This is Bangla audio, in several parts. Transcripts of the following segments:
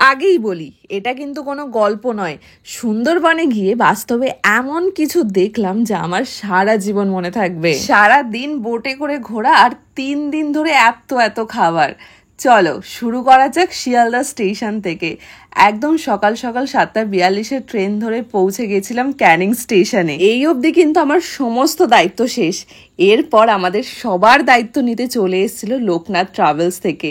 আগেই বলি, এটা কিন্তু কোনো গল্প নয়। সুন্দরবনে গিয়ে বাস্তবে এমন কিছু দেখলাম যা আমার সারা জীবন মনে থাকবে। সারা দিন বোটে করে ঘোরা আর 3 দিন ধরে এত এত খাবার। চলো শুরু করা যাক শিয়ালদা স্টেশন থেকে। একদম সকাল সকাল 7:42-এর ট্রেন ধরে পৌঁছে গেছিলাম ক্যানিং স্টেশনে। এই অবধি কিন্তু আমার সমস্ত দায়িত্ব শেষ। এরপর আমাদের সবার দায়িত্ব নিতে চলে এসেছিল লোকনাথ ট্রাভেলস থেকে।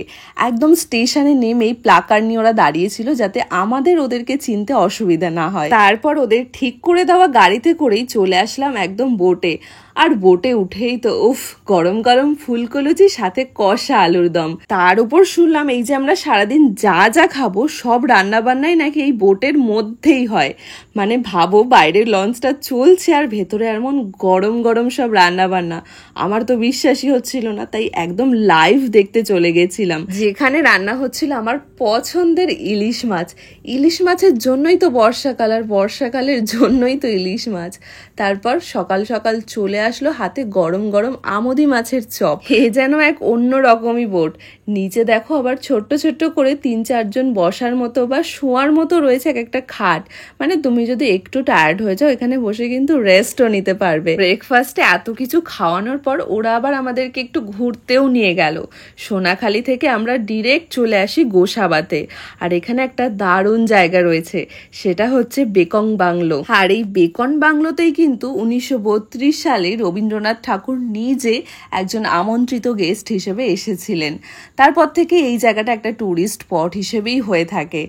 একদম স্টেশনে নেমেই প্লাকার নিয়ে ওরা দাঁড়িয়েছিল যাতে আমাদের ওদেরকে চিনতে অসুবিধা না হয়। তারপর ওদের ঠিক করে দেওয়া গাড়িতে করেই চলে আসলাম একদম বোটে। আর বোটে উঠেই তো উফ, গরম গরম ফুলকলুচি সাথে কষা আলুর দম। তার উপর শুনলাম এই যে আমরা সারাদিন যা যা খাবো সব রান্না বান্নাই নাকি এই বোটের মধ্যেই হয়। মানে ভাবো, বাইরের লঞ্চটা চলছে আর ভেতরে এমন গরম গরম সব রান্না বান্না। আমার তো বিশ্বাসই হচ্ছিল না, তাই একদম লাইভ দেখতে চলে গেছিলাম। যেখানে রান্না হচ্ছিল আমার পছন্দের ইলিশ মাছ। ইলিশ মাছের জন্যই তো বর্ষাকাল, আর বর্ষাকালের জন্যই তো ইলিশ মাছ। তারপর সকাল সকাল চলে আসলো হাতে গরম গরম আমোদি মাছের চপ। এ যেন এক অন্য রকমই বোট। নিচে দেখো আবার ছোট্ট ছোট্ট করে 3-4 জন বসার মতো বা শোয়ার মতো রয়েছে এক একটা খাট। মানে তুমি যদি একটু টায়ার্ড হয়ে যাও এখানে বসে কিন্তু রেস্টও নিতে পারবে। ব্রেকফাস্টে এত কিছু খাওয়ানোর পর ওরা আবার আমাদেরকে একটু ঘুরতেও নিয়ে গেল। সোনাখালি থেকে আমরা ডিরেক্ট চলে আসি গোসাবাতে। আর এখানে একটা দারুণ জায়গা রয়েছে, সেটা হচ্ছে বেকং বাংলো। আর এই বেকন বাংলোতেই কিন্তু 1932 সালে রবীন্দ্রনাথ ঠাকুর নিজে একজন আমন্ত্রিত গেস্ট হিসেবে এসেছিলেন। তারপর থেকে এই জায়গাটা একটা ট্যুরিস্ট স্পট হিসেবেই হয়ে থাকে।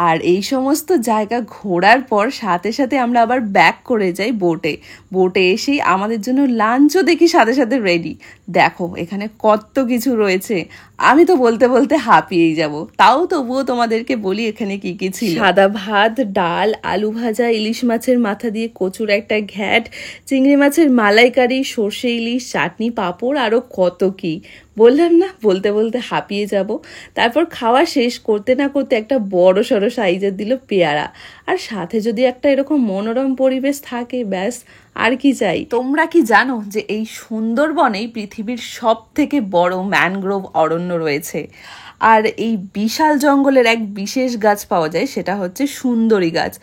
আর এই সমস্ত জায়গা ঘোরার পর সাথে সাথে আমরা আবার ব্যাক করে যাই বোটে। বোটে এসেই আমাদের জন্য লাঞ্চও দেখি সাথে সাথে রেডি। দেখো এখানে কত কিছু রয়েছে, আমি তো বলতে বলতে হাঁপিয়েই যাব। তাও তবুও তোমাদেরকে বলি এখানে কি কি ছিল। সাদা ভাত, ডাল, আলু ভাজা, ইলিশ মাছের মাথা দিয়ে কচুর একটা ঘ্যাট, চিংড়ি মাছের মালাইকারি, সর্ষে ইলিশ, চাটনি, পাঁপড়, আরও কত কি। বললাম না বলতে বলতে হাঁপিয়ে যাব। তারপর খাওয়া শেষ করতে না করতে একটা বড় সড়ো সাইজের দিল পেয়ারা। আর সাথে যদি একটা এরকম মনোরম পরিবেশ থাকে, ব্যাস আর কি চাই। তোমরা কি জানো যে এই সুন্দরবনেই পৃথিবীর সব থেকে বড় ম্যানগ্রোভ অরণ্য রয়েছে? আর এই বিশাল জঙ্গলের এক বিশেষ গাছ পাওয়া যায়, সেটা হচ্ছে সুন্দরী গাছ।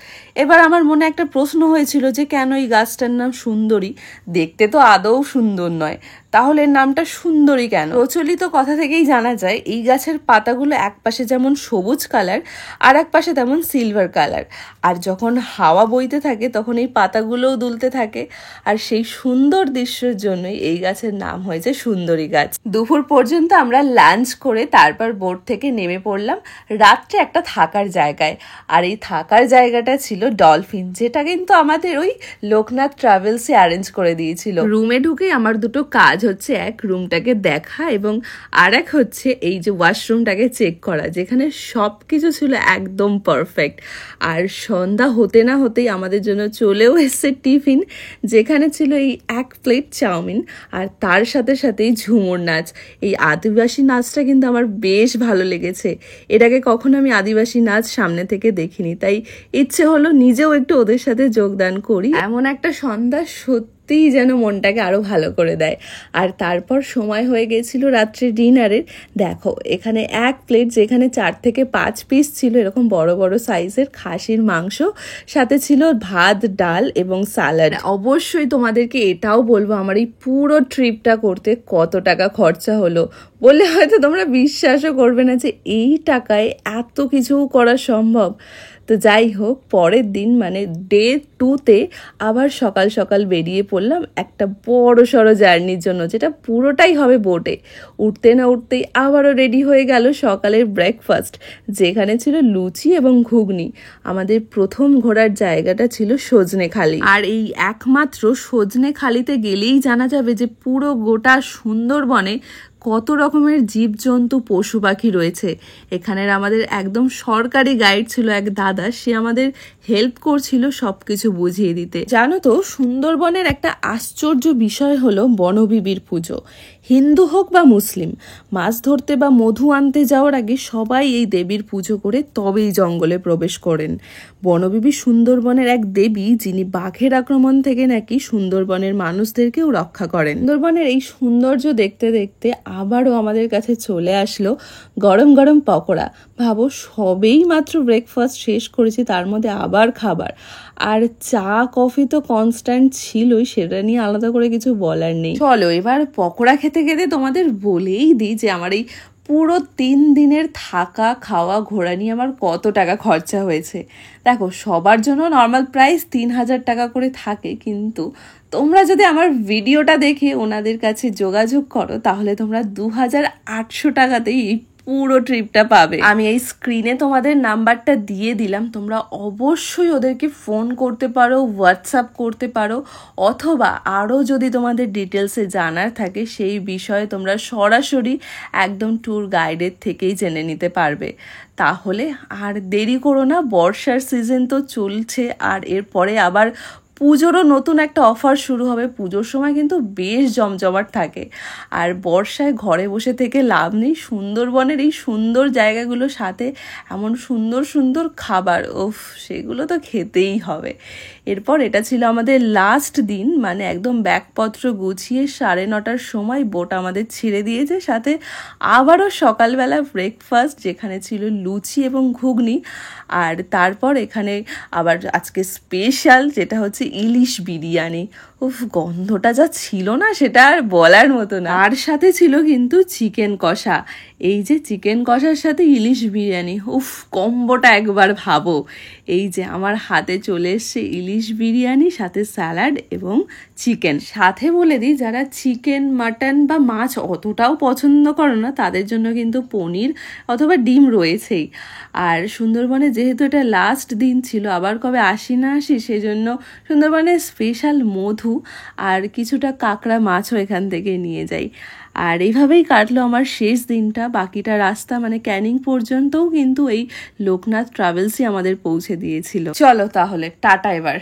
এবার আমার মনে একটা প্রশ্ন হয়েছিল যে কেন এই গাছটার নাম সুন্দরী? দেখতে তো আদৌ সুন্দর নয়, তাহলে নামটা সুন্দরী কেন? প্রচলিত কথা থেকেই জানা যায় এই গাছের পাতাগুলো এক পাশে যেমন সবুজ কালার আর এক পাশে তেমন সিলভার কালার। আর যখন হাওয়া বইতে থাকে তখন এই পাতাগুলোও দুলতে থাকে। আর সেই সুন্দর দৃশ্যের জন্যই এই গাছের নাম হয়েছে সুন্দরী গাছ। দুপুর পর্যন্ত আমরা লাঞ্চ করে তারপর বোট থেকে নেমে পড়লাম রাত্রে একটা থাকার জায়গায়। আর এই থাকার জায়গাটা ছিল ডলফিন, যেটা কিন্তু আমাদের ওই লোকনাথ ট্রাভেলসে অ্যারেঞ্জ করে দিয়েছিল। রুমে ঢুকেই আমার দুটো কাজ হচ্ছে, এক রুমটাকে দেখা এবং আর এক হচ্ছে এই যে ওয়াশরুমটাকে চেক করা, যেখানে সব কিছু ছিল একদম পারফেক্ট। আর সন্ধ্যা হতে না হতেই আমাদের জন্য চলেও এসছে টিফিন, যেখানে ছিল এই 1 প্লেট চাউমিন আর তার সাথে সাথেই ঝুমুর নাচ। এই আদিবাসী নাচটা কিন্তু আমার বেশ ভালো লেগেছে। এর আগে কখনো আমি আদিবাসী নাচ সামনে থেকে দেখিনি, তাই ইচ্ছে হলো নিজেও একটু ওদের সাথে যোগদান করি। এমন একটা সন্ধ্যা সত্যিই যেন মনটাকে আরো ভালো করে দেয়। আর তারপর সময় হয়ে গেছিল রাত্রে ডিনারের। দেখো এখানে 1 প্লেট, যেখানে 4 থেকে 5 পিস ছিল এরকম বড় বড় সাইজের খাসির মাংস, সাথে ছিল ভাত, ডাল এবং সালাড। অবশ্যই তোমাদেরকে এটাও বলবো আমার এই পুরো ট্রিপটা করতে কত টাকা খরচা হলো, বললে হয়তো তোমরা বিশ্বাসও করবে না যে এই টাকায় এত কিছু করা সম্ভব। তো যাই হোক, পরের দিন মানে ডে 2-তে আবার সকাল সকাল বেরিয়ে পড়লাম একটা বড় সড়ো জার্নির জন্য, যেটা পুরোটাই হবে বোটে। উঠতে না উঠতেই আবারও রেডি হয়ে গেল সকালের ব্রেকফাস্ট, যেখানে ছিল লুচি এবং ঘুগনি। আমাদের প্রথম ঘোরার জায়গাটা ছিল সজনেখালি। আর এই একমাত্র সজনেখালিতে গেলেই জানা যাবে যে পুরো গোটা সুন্দরবনে কত রকমের জীবজন্তু, পশু পাখি রয়েছে। এখানের আমাদের একদম সরকারি গাইড ছিল এক দাদা, সে আমাদের হেল্প করছিল সবকিছু বুঝিয়ে দিতে। জানো তো, সুন্দরবনের একটা আশ্চর্য বিষয় হলো বনবিবির পুজো। হিন্দু হোক বা মুসলিম, মাছ ধরতে বা মধু আনতে যাওয়ার আগে সবাই এই দেবীর পুজো করে তবেই জঙ্গলে প্রবেশ করেন। বনবিবি সুন্দরবনের এক দেবী, যিনি বাঘের আক্রমণ থেকে নাকি সুন্দরবনের মানুষদেরকেও রক্ষা করেন। সুন্দরবনের এই সৌন্দর্য দেখতে দেখতে আবারও আমাদের কাছে চলে আসলো গরম গরম পকোড়া। ভাবো সবেই মাত্র ব্রেকফাস্ট শেষ করেছি, তার মধ্যে আবার খাবার। আর চা কফি তো কনস্ট্যান্ট ছিলই, সেটা নিয়ে আলাদা করে কিছু বলার নেই। চলো এবার পকোড়া খেতে খেতে তোমাদের বলেই দিই যে আমার এই পুরো 3 দিনের থাকা খাওয়া ঘোরা নিয়ে আমার কত টাকা খরচা হয়েছে। দেখো সবার জন্য নর্মাল প্রাইস 3,000 টাকা করে থাকে, কিন্তু তোমরা যদি আমার ভিডিওটা দেখে ওনাদের কাছে যোগাযোগ করো তাহলে তোমরা 2,800 টাকাতেই পুরো ট্রিপটা পাবে। আমি এই স্ক্রিনে তোমাদের নাম্বারটা দিয়ে দিলাম, তোমরা অবশ্যই ওদেরকে ফোন করতে পারো, হোয়াটসঅ্যাপ করতে পারো, অথবা আরও যদি তোমাদের ডিটেলসে জানার থাকে সেই বিষয়ে তোমরা সরাসরি একদম ট্যুর গাইডের থেকেই জেনে নিতে পারবে। তাহলে আর দেরি করো না, বর্ষার সিজন তো চলছে, আর এরপরে আবার পুজোরও নতুন একটা অফার শুরু হবে। পুজোর সময় কিন্তু বেশ জমজমাট থাকে, আর বর্ষায় ঘরে বসে থেকে লাভ নেই। সুন্দরবনের এই সুন্দর জায়গাগুলোর সাথে এমন সুন্দর সুন্দর খাবার, ওফ, সেগুলো তো খেতেই হবে। এরপর এটা ছিল আমাদের লাস্ট দিন, মানে একদম ব্যাগপত্র গুছিয়ে 9:30টার সময় বোট আমাদের ছেড়ে দিয়েছে। সাথে আবারও সকালবেলা ব্রেকফাস্ট, যেখানে ছিল লুচি এবং ঘুগনি। আর তারপর এখানে আবার আজকে স্পেশাল যেটা হচ্ছে ইলিশ বিরিয়ানি। উফ, গন্ধটা যা ছিল না সেটা আর বলার মতো না। আর সাথে ছিল কিন্তু চিকেন কষা। এই যে চিকেন কষার সাথে ইলিশ বিরিয়ানি, উফ, কম্বোটা একবার ভাবো। এই যে আমার হাতে চলে এসছে ইলিশ বিরিয়ানি, সাথে স্যালাড এবং চিকেন। সাথে বলে দিই, যারা চিকেন মাটন বা মাছ অতটাও পছন্দ করো না তাদের জন্য কিন্তু পনির অথবা ডিম রয়েছেই। আর সুন্দরবনে যেহেতু এটা লাস্ট দিন ছিল, আবার কবে আসি না আসি, সেজন্য সুন্দরবনের স্পেশাল মধু আর কিছুটা কাঁকড়া মাছও এখান থেকে নিয়ে যাই। আর এইভাবেই কাটলো আমার শেষ দিনটা। বাকিটা রাস্তা মানে ক্যানিং পর্যন্তও কিন্তু এই লোকনাথ ট্রাভেলসই আমাদের পৌঁছে দিয়েছিল। চলো তাহলে টাটা এবার।